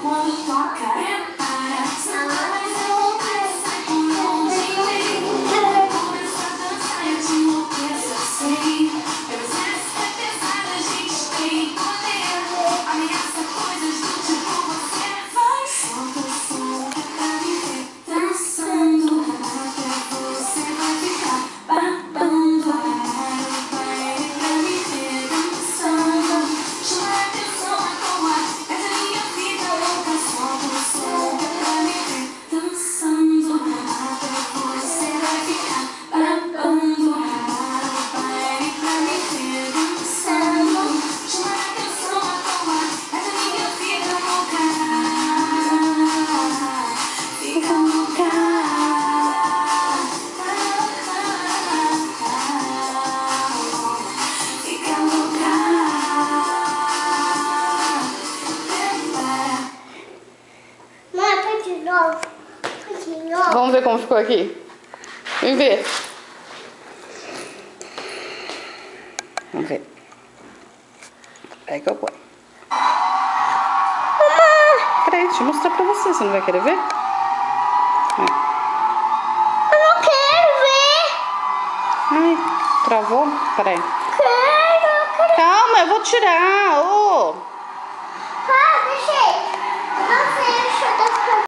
quando toca, repara. Mas eu vou passar por longe de mim. Começar a dançar, eu te enlouqueço, eu sei. Mas essa é pesada, a gente tem poder. Ameaça coisas do tipo você. Vai, solta o som pra me ver dançando. Até você vai ficar babando. Vai pra me ver dançando. Chama atenção à toa. Essa é minha vida louca. Solta o som pra me ver dançando. Até você vai ficar babando. Vai pra me ver dançando. Chama atenção à toa. Essa é minha vida louca. Fica louca. Fica louca. Mãe, põe de novo. Põe de novo. Vamos ver como ficou aqui. Vem ver. Vamos ver. Aí que eu ponho. Peraí, deixa eu mostrar pra você. Você não vai querer ver? Eu não quero ver. Ai, travou? Peraí. Quero. Calma, eu vou tirar. Ô. Ah, deixei.